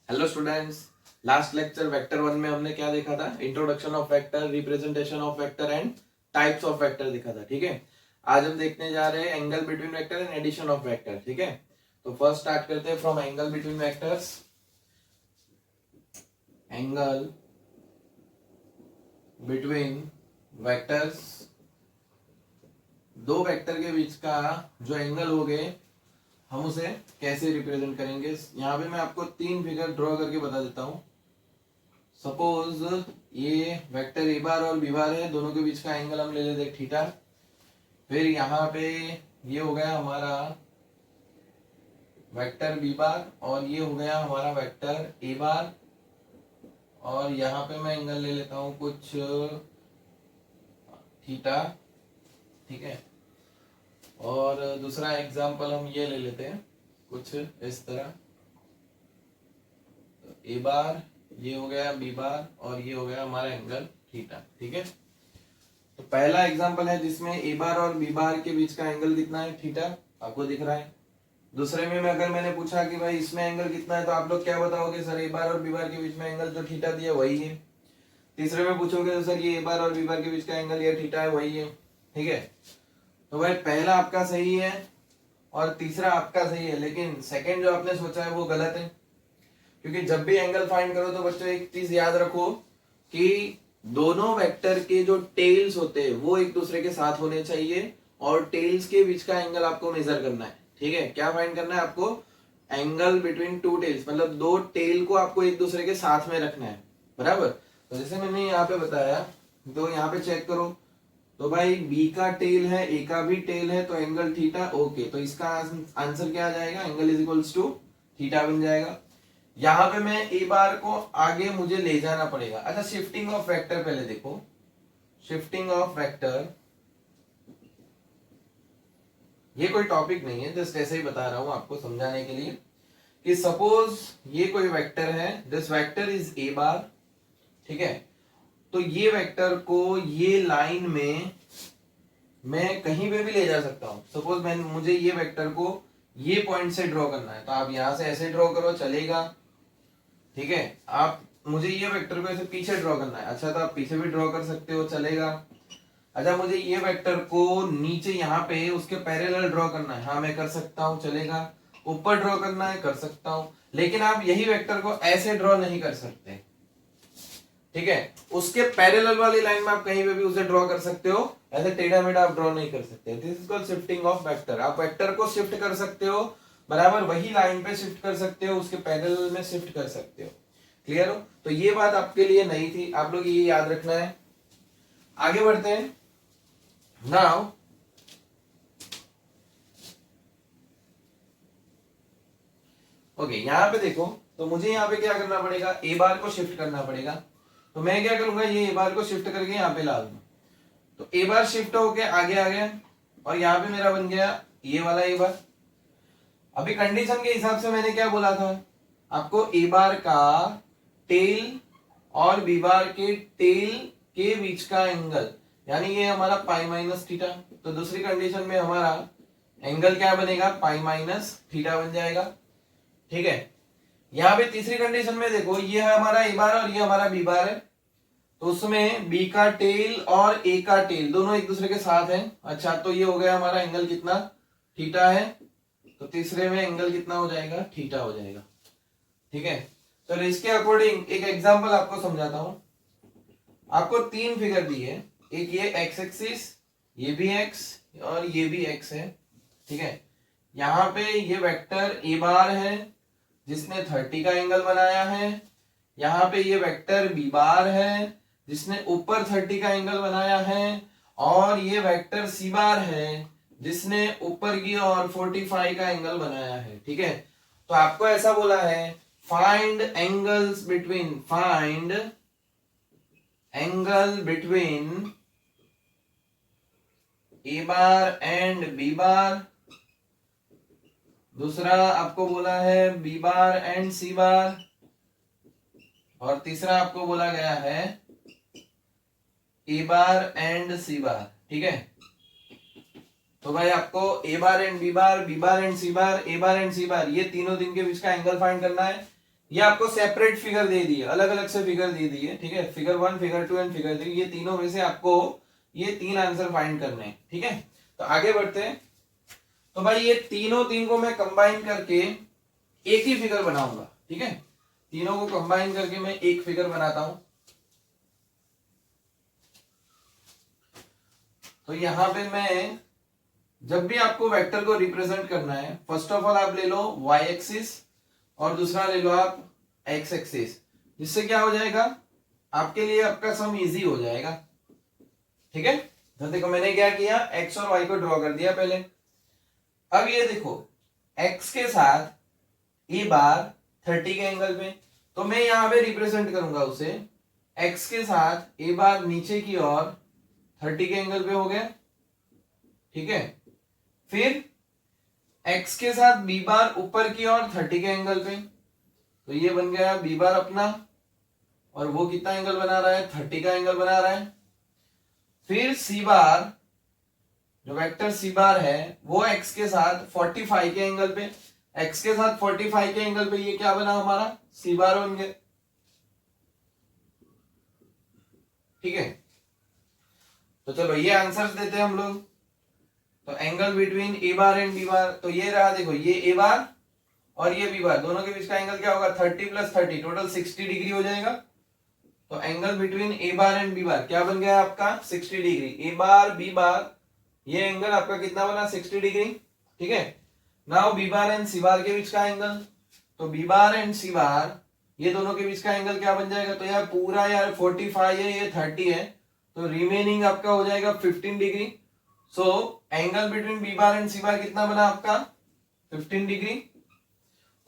Hello students, last lecture vector one में हमने क्या देखा था? Introduction of vector, representation of vector and types of vector देखा था। ठीक है, आज हम देखने जा रहे हैं angle between vector and addition of vector. ठीक है, तो फर्स्ट स्टार्ट करते हैं from angle between vectors. Angle between vectors, दो वेक्टर के बीच का जो एंगल हो गए हम उसे कैसे रिप्रेजेंट करेंगे। यहाँ पे मैं आपको तीन फिगर ड्रॉ करके बता देता हूं। सपोज ये वेक्टर ए बार और बी बार है, दोनों के बीच का एंगल हम ले लेते थीटा। फिर यहाँ पे ये हो गया हमारा वेक्टर बी बार और ये हो गया हमारा वेक्टर ए बार, और यहाँ पे मैं एंगल ले लेता हूँ कुछ थीटा। ठीक है, और दूसरा एग्जांपल हम ये ले लेते हैं कुछ इस तरह। तो ए बार ये हो गया बी बार और ये हो गया हमारा एंगल थीटा। ठीक है, तो पहला एग्जांपल है जिसमें ए बार और बी बार के बीच का एंगल कितना है? थीटा, आपको दिख रहा है। दूसरे में अगर मैंने पूछा कि भाई इसमें एंगल कितना है, तो आप लोग क्या बताओगे? सर ए बार और बी बार के बीच में एंगल जो थीटा दिया वही है। तीसरे में पूछोगे तो सर ये ए बार और बी बार के बीच का एंगल ये थीटा है, वही है। ठीक है, तो भाई पहला आपका सही है और तीसरा आपका सही है, लेकिन सेकंड जो आपने सोचा है वो गलत है। क्योंकि जब भी एंगल फाइंड करो तो बच्चों एक चीज याद रखो कि दोनों वेक्टर के जो टेल्स होते हैं वो एक दूसरे के साथ होने चाहिए, और टेल्स के बीच का एंगल आपको मेजर करना है। ठीक है, क्या फाइंड करना है आपको? एंगल बिटवीन टू टेल्स, मतलब दो टेल को आपको एक दूसरे के साथ में रखना है, बराबर। तो जैसे मैंने यहाँ पे बताया, तो यहाँ पे चेक करो, तो भाई बी का टेल है, ए का भी टेल है, तो एंगल थीटा। ओके, तो इसका आंसर क्या आ जाएगा? Angle is equals to theta बन जाएगा। यहां पे मैं ए बार को आगे मुझे ले जाना पड़ेगा। अच्छा, शिफ्टिंग ऑफ वेक्टर पहले देखो। शिफ्टिंग ऑफ वेक्टर ये कोई टॉपिक नहीं है, जस्ट ऐसे ही बता रहा हूं आपको समझाने के लिए कि सपोज ये कोई वेक्टर है, दिस वेक्टर इज ए बार। ठीक है, तो ये वेक्टर को ये लाइन में मैं कहीं पे भी ले जा सकता हूं। सपोज मैं मुझे ये वेक्टर को ये पॉइंट से ड्रॉ करना है, तो आप यहां से ऐसे ड्रॉ करो, चलेगा। ठीक है, आप मुझे ये वेक्टर को ऐसे पीछे ड्रॉ करना है, अच्छा तो आप पीछे भी ड्रॉ कर सकते हो, चलेगा। अच्छा, मुझे ये वेक्टर को नीचे यहाँ पे उसके पैरेलल ड्रॉ करना है, हाँ मैं कर सकता हूँ, चलेगा। ऊपर ड्रॉ करना है, कर सकता हूँ, लेकिन आप यही वेक्टर को ऐसे ड्रॉ नहीं कर सकते। ठीक है, उसके पैरेलल वाली लाइन में आप कहीं पे भी उसे ड्रॉ कर सकते हो, ऐसे टेढ़ा मेढ़ा आप ड्रॉ नहीं कर सकते। This is called shifting of vector. आप वेक्टर को शिफ्ट कर सकते हो, बराबर वही लाइन पे शिफ्ट कर सकते हो, उसके पैरेलल में शिफ्ट कर सकते हो। क्लियर हो? तो ये बात आपके लिए नहीं थी, आप लोग ये याद रखना है। आगे बढ़ते हैं। नाउ ओके, यहां पे देखो, तो मुझे यहाँ पे क्या करना पड़ेगा? ए बार को शिफ्ट करना पड़ेगा। तो मैं क्या करूंगा? ये ए बार को शिफ्ट करके यहाँ पे ला दूंगा, तो ए बार शिफ्ट होके आगे आ गया, और यहाँ पे मेरा बन गया ये वाला ए बार। अभी कंडीशन के हिसाब से मैंने क्या बोला था आपको? ए बार का टेल और बी बार के टेल के बीच का एंगल, यानी ये हमारा पाई माइनस थीटा। तो दूसरी कंडीशन में हमारा एंगल क्या बनेगा? पाई माइनस थीटा बन जाएगा। ठीक है, यहाँ पे तीसरी कंडीशन में देखो, ये है हमारा ए बार और ये हमारा बी बार है, तो उसमें बी का टेल और ए का टेल दोनों एक दूसरे के साथ हैं। अच्छा, तो ये हो गया हमारा एंगल कितना? थीटा है। तो तीसरे में एंगल कितना हो जाएगा? थीटा हो जाएगा। ठीक है, तो इसके अकॉर्डिंग एक एग्जांपल आपको समझाता हूं। आपको तीन फिगर दी है, एक ये एक्स एक्सिस, ये भी एक्स और ये भी एक्स है। ठीक है, यहाँ पे ये वेक्टर ए बार है जिसने 30 का एंगल बनाया है, यहाँ पे ये वेक्टर बी बार है जिसने ऊपर 30 का एंगल बनाया है, और ये वेक्टर सी बार है जिसने ऊपर की और 45 का एंगल बनाया है। ठीक है, तो आपको ऐसा बोला है, find angles between, find angle between A bar and B bar. दूसरा आपको बोला है बी बार एंड सी बार, और तीसरा आपको बोला गया है ए बार एंड सी बार। ठीक है, तो भाई आपको A bar and B bar, B bar and C bar, A bar and C bar, ये तीनों दिन के बीच का एंगल फाइंड करना है। ये आपको सेपरेट फिगर दे दी है, अलग अलग से फिगर दे दी है, ठीक है। फिगर 1, फिगर 2 एंड फिगर 3, ये तीनों में से आपको ये 3 आंसर फाइंड करने हैं, ठीक है। तो आगे बढ़ते हैं। तो भाई ये तीन को मैं कंबाइन करके एक ही फिगर बनाऊंगा, ठीक है। तीनों को कंबाइन करके मैं एक फिगर बनाता हूं। तो यहां पे मैं, जब भी आपको वेक्टर को रिप्रेजेंट करना है, फर्स्ट ऑफ ऑल आप ले लो y एक्सिस और दूसरा ले लो आप x एक्सिस, जिससे क्या हो जाएगा आपके लिए आपका सम इजी हो जाएगा, ठीक है। तो देखो मैंने क्या किया, x और y को ड्रॉ कर दिया पहले। अब ये देखो x के साथ a बार 30 के एंगल पे, तो मैं यहां पे रिप्रेजेंट करूंगा उसे x के साथ a बार नीचे की ओर 30 के एंगल पे, हो गया, ठीक है। फिर x के साथ b बार ऊपर की ओर 30 के एंगल पे, तो ये बन गया b बार अपना, और वो कितना एंगल बना रहा है, 30 का एंगल बना रहा है। फिर c बार, जो वेक्टर c बार है वो x के साथ 45 के एंगल पे, x के साथ 45 के एंगल पे ये क्या बना हमारा, c बार बन गया, ठीक है। तो चलो ये आंसर्स देते हैं हम लोग। तो angle between A bar and B bar, तो ये रहा, देखो ये ए बार और ये बी बार, दोनों के बीच का एंगल क्या होगा, 30 + 30 टोटल 60 डिग्री हो जाएगा। तो angle between A bar and B bar क्या बन गया आपका, 60 डिग्री। ए बार बी बार, ये एंगल आपका कितना बना, 60 डिग्री, ठीक है। Now B bar and C bar के बीच का एंगल, तो B bar and C bar, ये दोनों के बीच का एंगल क्या बन जाएगा, तो यार पूरा यार 45 है, ये 30 है, तो रिमेनिंग आपका हो जाएगा 15 degree. So angle between B bar and C bar कितना बना आपका, 15 degree.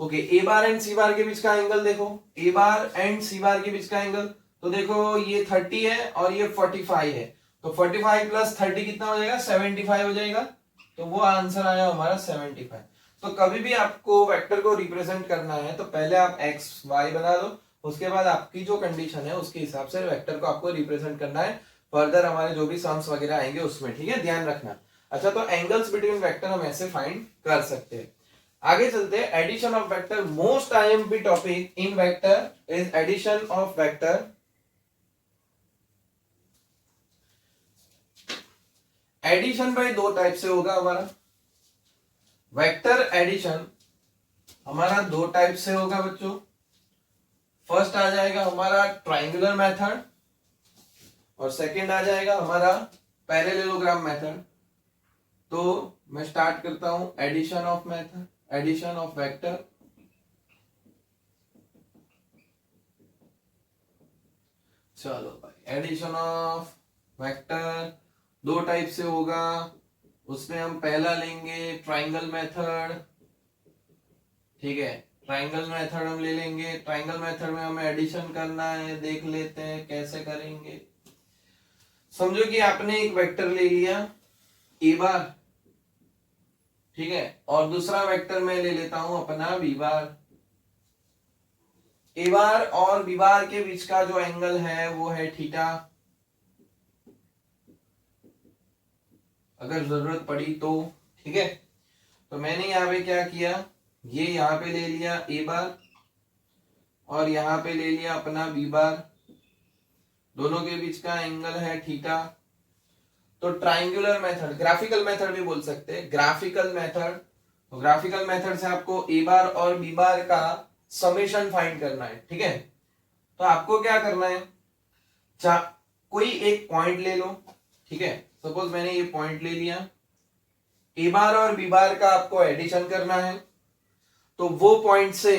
Okay, A bar and C bar के बीच का एंगल देखो, ए बार एंड सी बार के बीच का एंगल, तो देखो ये 30 है और ये 45 है, तो 45 + 30 कितना हो जाएगा, 75 हो जाएगा। तो वो आंसर आया हमारा 75। तो कभी भी आपको वेक्टर को रिप्रेजेंट करना है तो पहले आप एक्स वाई बना लो, उसके बाद आपकी जो कंडीशन है उसके हिसाब से वेक्टर को आपको रिप्रेजेंट करना है, फर्दर हमारे जो भी सम्स वगैरह आएंगे उसमें, ठीक है, ध्यान रखना। अच्छा, तो एंगल्स बिटवीन वेक्टर हम ऐसे फाइंड कर सकते हैं। आगे चलते हैं, addition of vector. Most IMP topic in vector is addition of vector. Addition भाई दो टाइप से होगा हमारा, वेक्टर एडिशन हमारा दो टाइप से होगा बच्चों। फर्स्ट आ जाएगा हमारा ट्राइंगुलर मेथड, और सेकंड आ जाएगा हमारा पैरेललोग्राम मेथड। तो मैं स्टार्ट करता हूं addition of method, addition of vector. चलो भाई, एडिशन ऑफ वेक्टर दो टाइप से होगा, उसमें हम पहला लेंगे ट्राइंगल मेथड, ठीक है। ट्राइंगल मेथड हम ले लेंगे, ट्राइंगल मेथड में हमें एडिशन करना है, देख लेते हैं कैसे करेंगे। समझो कि आपने एक वेक्टर ले लिया ए बार, ठीक है, और दूसरा वेक्टर मैं ले लेता हूं अपना बी बार। ए बार और बी बार के बीच का जो एंगल है वो है थीटा, अगर जरूरत पड़ी तो, ठीक है। तो मैंने यहां पे क्या किया, ये यहां पे ले लिया ए बार और यहां पे ले लिया अपना बी बार, दोनों के बीच का एंगल है थीटा। तो ट्राइंगुलर मेथड, ग्राफिकल मेथड भी बोल सकते हैं, ग्राफिकल मेथड। तो ग्राफिकल मेथड से आपको ए बार और बी बार का समेशन फाइंड करना है, ठीक है। तो आपको क्या करना है, कोई एक पॉइंट ले लो, ठीक है। सपोज मैंने ये पॉइंट ले लिया, ए बार और बी बार का आपको एडिशन करना है। तो वो पॉइंट से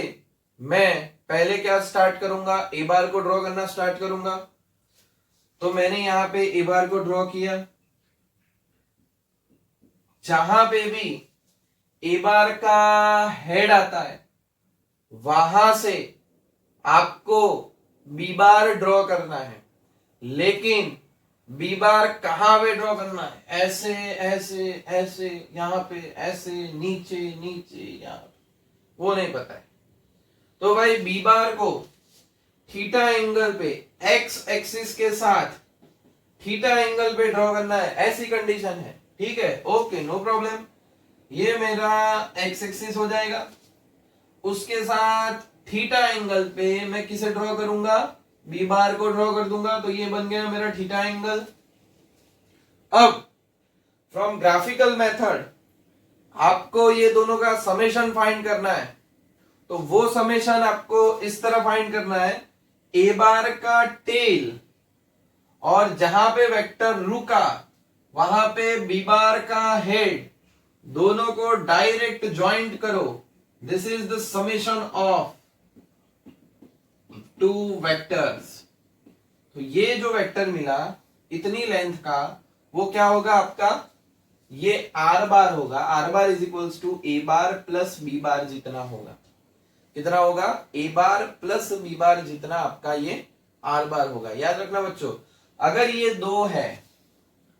मैं पहले क्या स्टार्ट करूंगा, ए बार को ड्रॉ करना स्टार्ट करूंगा। तो मैंने यहां पे ए बार को ड्रॉ किया, जहां पे भी ए बार का हेड आता है वहां से आपको बी बार ड्रॉ करना है, लेकिन बी बार कहां पे ड्रॉ करना है, ऐसे ऐसे ऐसे, यहां पे ऐसे, नीचे नीचे, यहां पे, वो नहीं पता है। तो भाई बी बार को थीटा एंगल पे एक्स एक्सिस के साथ थीटा एंगल पे ड्रॉ करना है, ऐसी कंडीशन है, ठीक है। Okay, no problem. ये मेरा एक्स एक्सिस हो जाएगा, उसके साथ थीटा एंगल पे मैं किसे ड्रॉ करूंगा, बी बार को ड्रॉ कर दूंगा, तो ये बन गया मेरा थीटा एंगल। अब फ्रॉम ग्राफिकल मेथड आपको ये दोनों का समेशन फाइंड करना है, तो वो समेशन आपको इस तरह फाइंड करना है, ए बार का टेल और जहां पे वेक्टर रुका वहां पे बी बार का हेड, दोनों को डायरेक्ट ज्वाइंट करो। This is the summation of two vectors. तो ये जो वेक्टर मिला इतनी लेंथ का, वो क्या होगा आपका, ये आर बार होगा। R bar is equals to A bar plus B bar जितना होगा। कितना होगा, ए बार प्लस बी बार जितना आपका ये आर बार होगा। याद रखना बच्चों, अगर ये 2 है,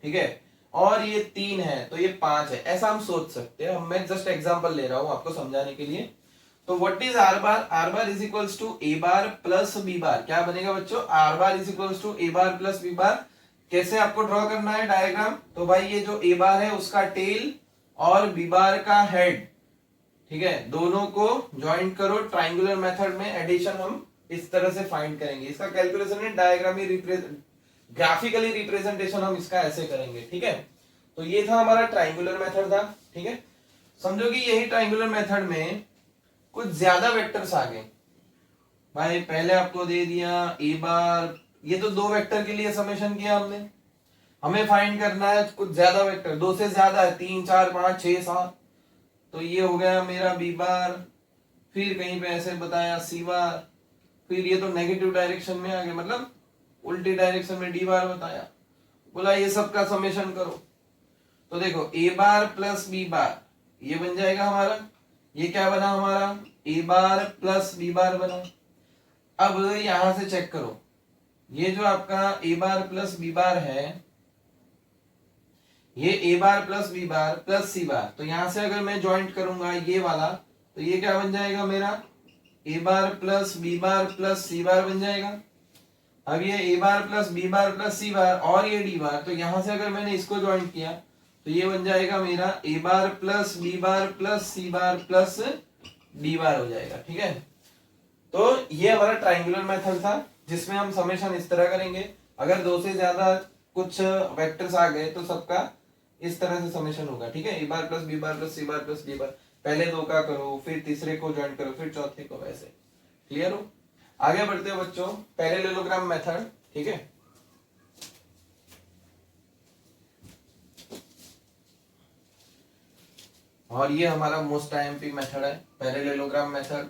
ठीक है, और ये 3 है, तो ये 5 है, ऐसा हम सोच सकते हैं। मैं जस्ट एग्जांपल ले रहा हूं आपको समझाने के लिए। तो what is R bar, R bar is equals to A bar plus B bar. क्या बनेगा बच्चों, R bar is equals to A bar plus B bar. कैसे आपको ड्रॉ करना है डायग्राम, तो भाई ये जो ए बार है उसका टेल और बी बार का हेड, ठीक है, दोनों को ज्वाइंट करो। ट्राइंगुलर मेथड में एडिशन हम इस तरह से फाइंड करेंगे। इसका कैलकुलेशन है डायग्रामी ग्राफिकली रिप्रेजेंटेशन हम इसका ऐसे करेंगे, ठीक है। तो ये था हमारा ट्राइंगुलर मेथड था, ठीक है। समझो कि यही ट्राइंगुलर मेथड में कुछ ज्यादा वेक्टर्स आ गए। भाई पहले आपको दे दिया ए बार, ये तो 2 वेक्टर के लिए समेशन किया हमने, हमें फाइंड करना है कुछ ज्यादा वेक्टर, 2 से ज्यादा है, 3 4 5 6 7। तो ये हो गया मेरा बी बार, फिर कहीं पे ऐसे बताया सी बार, फिर ये तो नेगेटिव डायरेक्शन में आ गया, मतलब उल्टी डायरेक्शन में डी बार बताया। बोला ये सब का समेशन करो। तो देखो ए बार प्लस बी बार ये बन जाएगा हमारा, ये क्या बना हमारा, ए बार प्लस बी बार बना। अब यहां से चेक करो, ये जो आपका ए बार प्लस बी बार है, ये ए बार प्लस बी बार प्लस सी बार, तो यहां से अगर मैं ज्वाइंट करूंगा ये वाला, तो ये क्या बन जाएगा मेरा, ए बार प्लस बी बार प्लस सी बार बन जाएगा। अब ये ए बार प्लस बी बार प्लस सी बार और ये डी बार, तो यहां से अगर मैंने इसको ज्वाइंट किया तो ये बन जाएगा मेरा ए बार प्लस बी बार प्लस सी बार प्लस डी बार हो जाएगा, ठीक है। तो ये हमारा ट्राइंगुलर मेथड था जिसमें हम समेशन इस तरह करेंगे। अगर 2 से ज्यादा कुछ वेक्टर्स आ गए तो सबका इस तरह से समेशन होगा, ठीक है। ए बार प्लस बी बार प्लस सी बार प्लस डी बार, पहले 2 का करो, फिर तीसरे को ज्वाइन करो, फिर चौथे को, वैसे। क्लियर हो। आगे बढ़ते हो बच्चों, पैरेललोग्राम मेथड, ठीक है। और ये हमारा मोस्ट आईएमपी मेथड है, पैरेललोग्राम मेथड।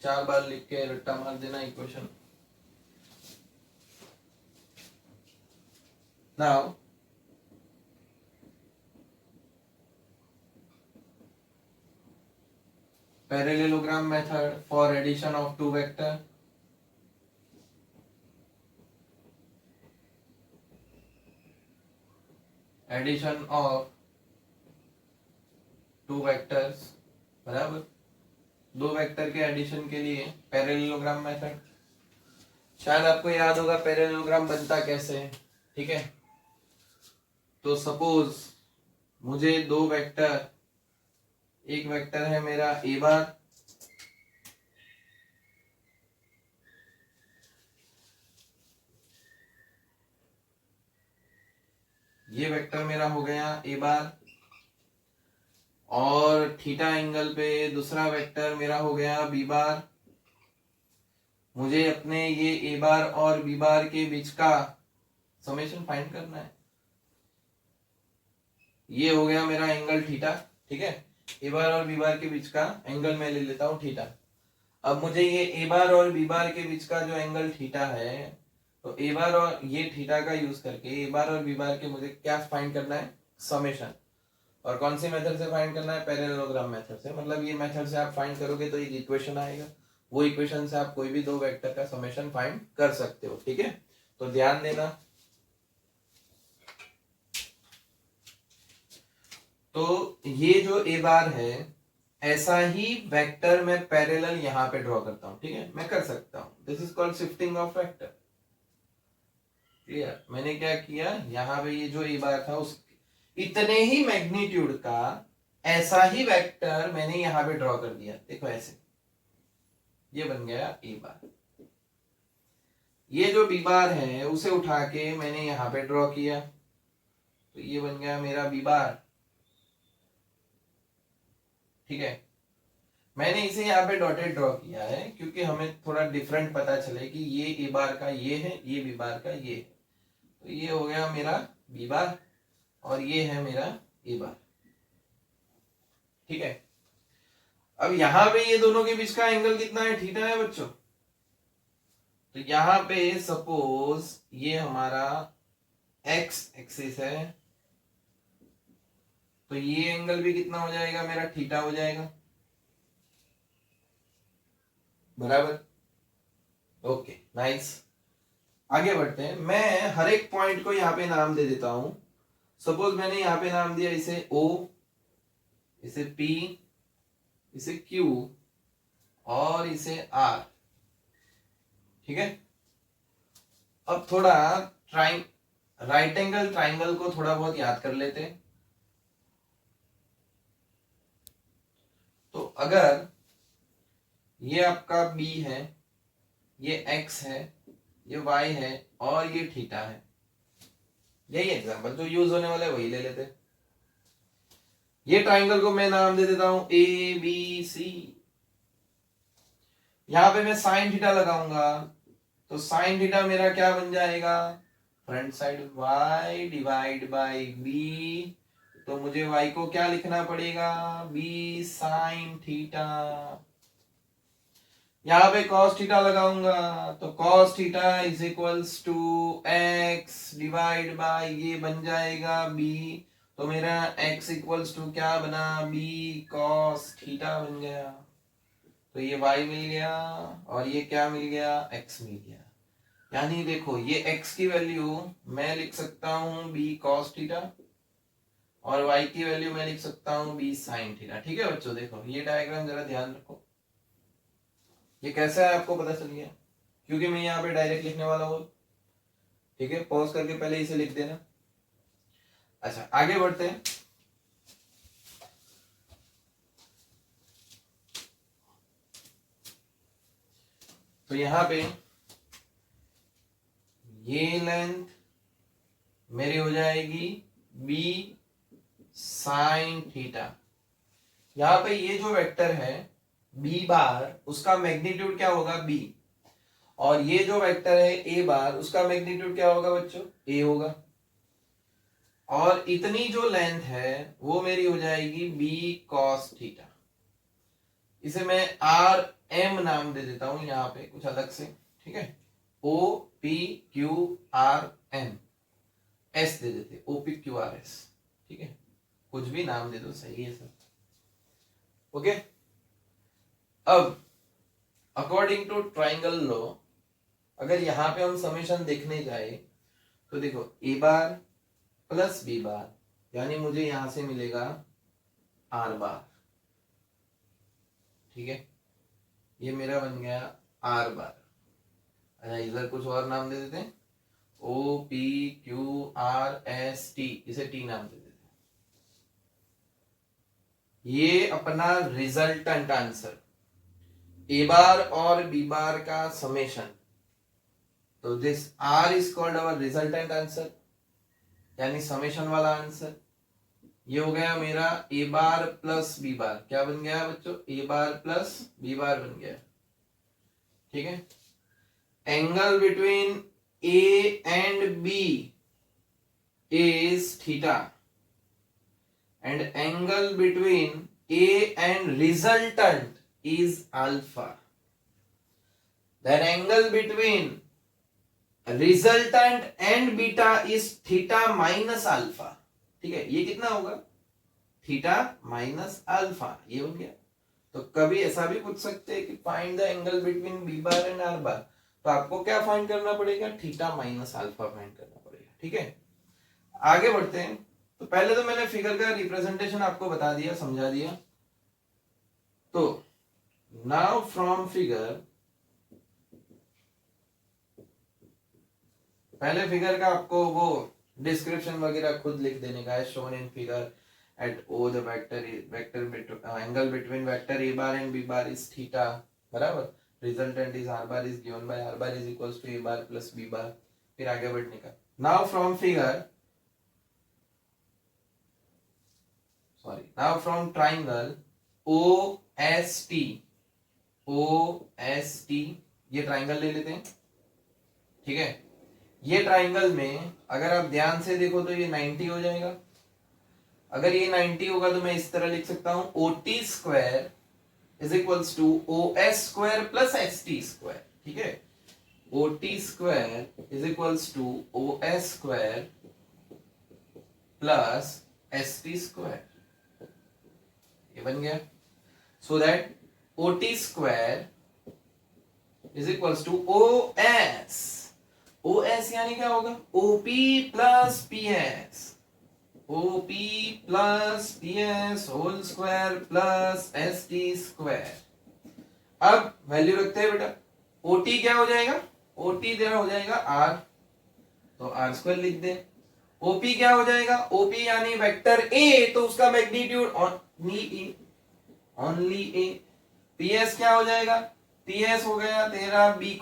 4 बार लिख के रट्टा मार देना equation. Now parallelogram method for addition of 2 vector. Addition of 2 vectors, बराबर 2 वेक्टर के एडिशन के लिए पैरेललोग्राम मेथड। शायद आपको याद होगा पैरेललोग्राम बनता कैसे है, ठीक है। तो सपोज मुझे 2 वेक्टर, एक वेक्टर है मेरा ए बार, ये वेक्टर मेरा हो गया ए बार, और थीटा एंगल पे दूसरा वेक्टर मेरा हो गया बी बार। मुझे अपने ये ए बार और बी बार के बीच का समेशन फाइंड करना है। ये हो गया मेरा एंगल थीटा, ठीक है। ए बार और बी बार के बीच का एंगल मैं ले लेता हूं थीटा। अब मुझे ये ए बार और बी बार के बीच का जो एंगल थीटा है, तो ए बार और ये थीटा का यूज करके ए बार और बी बार के मुझे क्या फाइंड करना है, समेशन। और कौन सी मेथड से फाइंड करना है, पैरेललोग्राम मेथड से। मतलब ये मेथड से आप फाइंड करोगे तो एक इक्वेशन आएगा, वो इक्वेशन से आप कोई भी 2 वेक्टर का समेशन फाइंड कर सकते हो, ठीक है। तो ध्यान देना। तो ये जो ए बार है, ऐसा ही वेक्टर मैं पैरेलल यहां पे ड्रॉ करता हूं, ठीक है, मैं कर सकता हूं। This is called shifting of vector. Clear. मैंने क्या किया, यहां पे ये जो ए बार था उस इतने ही मैग्नीट्यूड का ऐसा ही वेक्टर मैंने यहां पे ड्रॉ कर दिया, देखो ऐसे। ये बन गया ए बार। ये जो बी बार है उसे उठा के मैंने यहां पे ड्रॉ किया, तो ये बन गया मेरा बी बार। ठीक है, मैंने इसे यहाँ पे डॉटेड ड्रॉ किया है क्योंकि हमें थोड़ा डिफरेंट पता चले कि ये ए बार का ये है, ये बी बार का ये है। तो ये हो गया मेरा बी बार और ये है मेरा ए बार। ठीक है, अब यहां पे ये दोनों के बीच का एंगल कितना है, थीटा है बच्चों। तो यहां पे सपोज ये हमारा एक्स एक्सिस है, तो ये एंगल भी कितना हो जाएगा मेरा, थीटा हो जाएगा, बराबर। ओके नाइस, आगे बढ़ते हैं। मैं हर एक पॉइंट को यहाँ पे नाम दे देता हूं। सपोज मैंने यहाँ पे नाम दिया इसे O, इसे P, इसे Q और इसे R। ठीक है, अब थोड़ा राइट एंगल ट्राइंगल को थोड़ा बहुत याद कर लेते हैं। तो अगर ये आपका B है, ये X है, ये Y है और ये थीटा है, यही एग्जांपल जो यूज होने वाला है वही ले लेते हैं। ये ट्राइंगल को मैं नाम दे देता हूं ABC। यहां पे मैं साइन थीटा लगाऊंगा, तो साइन थीटा मेरा क्या बन जाएगा, front side y divide by b। तो मुझे y को क्या लिखना पड़ेगा, b साइन थीटा। यहां पे cos थीटा लगाऊंगा, तो cos theta is equals to x divide by ये बन जाएगा b। तो मेरा x इक्वल्स टू क्या बना, b cos थीटा बन गया। तो ये y मिल गया और ये क्या मिल गया, x मिल गया। यानी देखो ये x की वैल्यू मैं लिख सकता हूं b cos थीटा और y की वैल्यू मैं लिख सकता हूं b sin थीटा। ठीक है बच्चों, देखो ये डायग्राम जरा ध्यान रखो, ये कैसा है आपको पता चल गया, क्योंकि मैं यहाँ पे डायरेक्ट लिखने वाला हूं। ठीक है, पॉज करके पहले इसे लिख देना। अच्छा आगे बढ़ते हैं। तो यहां पे ये लेंथ मेरी हो जाएगी b साइन थीटा। यहां पे ये जो वेक्टर है b बार, उसका मैग्नीट्यूड क्या होगा b, और ये जो वेक्टर है a बार, उसका मैग्नीट्यूड क्या होगा बच्चों, a होगा। और इतनी जो लेंथ है वो मेरी हो जाएगी b cos थीटा। इसे मैं r m नाम दे देता हूं यहां पे कुछ अलग से। ठीक है, O P Q R M, S दे देते, O P Q R S। ठीक है, कुछ भी नाम दे दो, सही है सर। ओके, अब अकॉर्डिंग टू ट्राइंगल लॉ अगर यहां पे हम समेशन देखने जाए तो देखो a बार प्लस b बार, यानी मुझे यहां से मिलेगा r बार। ठीक है, ये मेरा बन गया r बार। अच्छा इधर कुछ और नाम दे देते हैं, O P Q R S T, इसे T नाम दे देते हैं। ये अपना रिजल्टेंट आंसर a बार और b बार का समेशन, तो this r is called our resultant answer, यानी समेशन वाला आंसर। ये हो गया मेरा a बार प्लस b बार, क्या बन गया बच्चों, a बार प्लस b बार बन गया। ठीक है, angle between a and b is theta and angle between a and resultant is alpha. Then angle between resultant and beta is theta minus alpha. ठीक है, ये कितना होगा, थीटा माइनस अल्फा, ये बन गया। तो कभी ऐसा भी पूछ सकते हैं कि find the angle between B bar and R bar, तो आपको क्या फाइंड करना पड़ेगा, थीटा माइनस अल्फा फाइंड करना पड़ेगा। ठीक है, आगे बढ़ते हैं। तो पहले तो मैंने फिगर का रिप्रेजेंटेशन आपको बता दिया, समझा दिया। तो नाउ फ्रॉम फिगर, पहले फिगर का आपको वो डिस्क्रिप्शन वगैरह खुद लिख देने का है। Shown in figure eight O the vector angle between vector A bar and B bar is theta, बराबर। Resultant is R bar is given by R bar is equals to A bar plus B bar. फिर आगे बढ़ने का, now from figure, sorry, now from triangle O S T, ये triangle ले लेते हैं, ठीक है। ये ट्राइंगल में अगर आप ध्यान से देखो तो ये 90 हो जाएगा। अगर ये 90 होगा तो मैं इस तरह लिख सकता हूं, O T square is equals to O S square plus S T square, ठीक है। O T square is equals to O S square plus S T square, ये बन गया। So that O T square is equals to O S यानी क्या होगा, OP plus P S, OP plus P S whole square plus S T square. अब value रखते हैं बेटा, ओटी क्या हो जाएगा, ओटी देना हो जाएगा आर, तो आर स्क्वायर लिख दे। ओपी क्या हो जाएगा, ओपी यानी वेक्टर ए, तो उसका मैग्नीट्यूड ओनली ए। पीएस क्या हो जाएगा, पीएस हो गया तेरा B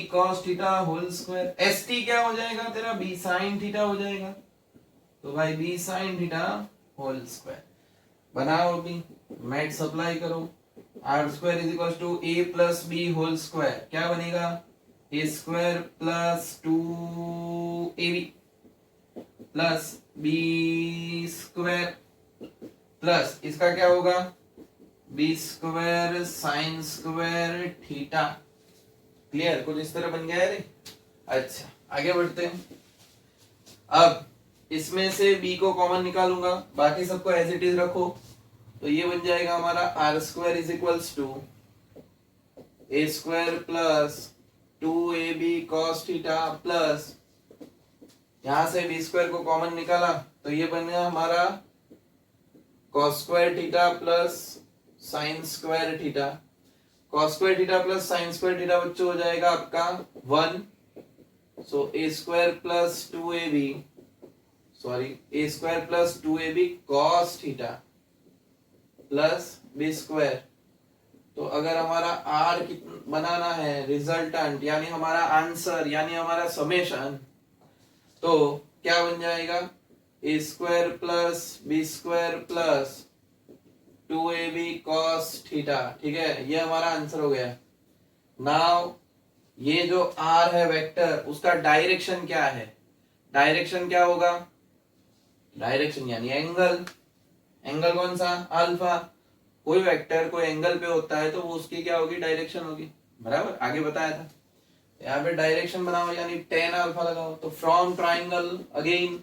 cos theta whole square. ST क्या हो जाएगा तेरा, बी साइन थीटा हो जाएगा, तो भाई B sine theta whole square. बनाओ अभी, मैथ सप्लाई करो, R square is equal to A plus B whole square, क्या बनेगा, ए स्क्वायर प्लस 2ab प्लस बी स्क्वायर प्लस इसका क्या होगा, B square sine square theta. Clear, कुछ इस तरह बन गया है रे। अच्छा आगे बढ़ते हैं। अब इसमें से b को कॉमन निकालूंगा, बाकी सबको एज इट इज रखो, तो ये बन जाएगा हमारा R square is equals to A square plus 2ab cos theta plus, यहां से बी स्क्वायर को कॉमन निकाला तो ये बन गया हमारा cos square theta plus sine square theta. cos square theta plus sine square theta बच्चों हो जाएगा आपका 1, so A square plus 2ab, sorry A square plus 2ab cos theta plus B square. तो अगर हमारा आर बनाना है रिजल्टेंट, यानी हमारा आंसर, यानी हमारा समेशन, तो क्या बन जाएगा, A square plus B square plus 2ab cos theta, ठीक है, ये हमारा आंसर हो गया। नाउ ये जो r है वेक्टर, उसका डायरेक्शन क्या है, डायरेक्शन क्या होगा, डायरेक्शन यानी एंगल, एंगल कौन सा, अल्फा। कोई वेक्टर कोई एंगल पे होता है तो वो उसकी क्या होगी, डायरेक्शन होगी, बराबर, आगे बताया था। यहाँ पे डायरेक्शन बनाओ यानी tan अल्फा लगाओ, तो from triangle, again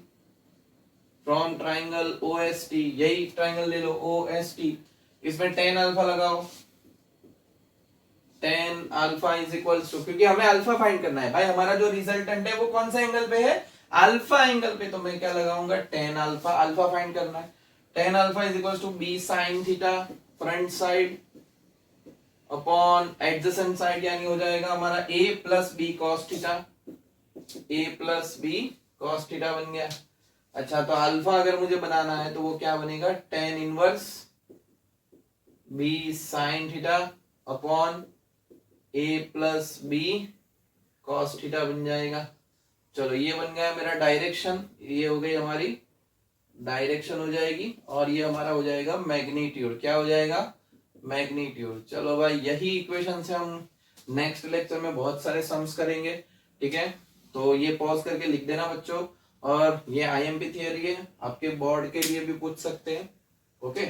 from triangle OST, यही ट्राइंगल ले लो OST, इसमें tan अल्फा लगाओ, tan alpha is equals to, क्योंकि हमें अल्फा फाइंड करना है भाई, हमारा जो रिजल्टेंट है वो कौन सा एंगल पे है, अल्फा एंगल पे, तो मैं क्या लगाऊंगा, tan अल्फा, अल्फा फाइंड करना है। tan alpha is equals to B sine theta front side upon adjacent side, यानी हो जाएगा हमारा a plus B cos theta, a plus B cos theta बन गया। अच्छा तो अल्फा अगर मुझे बनाना है तो वो क्या बनेगा, tan inverse b sine theta upon a plus B cos theta बन जाएगा। चलो ये बन गया मेरा डायरेक्शन, ये हो गई हमारी डायरेक्शन हो जाएगी, और ये हमारा हो जाएगा मैग्नीट्यूड, क्या हो जाएगा, मैग्नीट्यूड। चलो भाई यही इक्वेशन से हम नेक्स्ट लेक्चर में बहुत सारे सम्स करेंगे, ठीक है। तो ये पॉज करके लिख देना बच्चों, और ये आईएमपी थियरी है, आपके बोर्ड के लिए भी पूछ सकते हैं, ओके।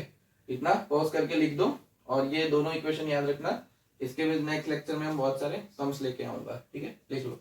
इतना पॉज करके लिख दो, और ये दोनों इक्वेशन याद रखना, इसके बाद नेक्स्ट लेक्चर में हम बहुत सारे सम्स लेके आऊंगा, ठीक है, लिख लो।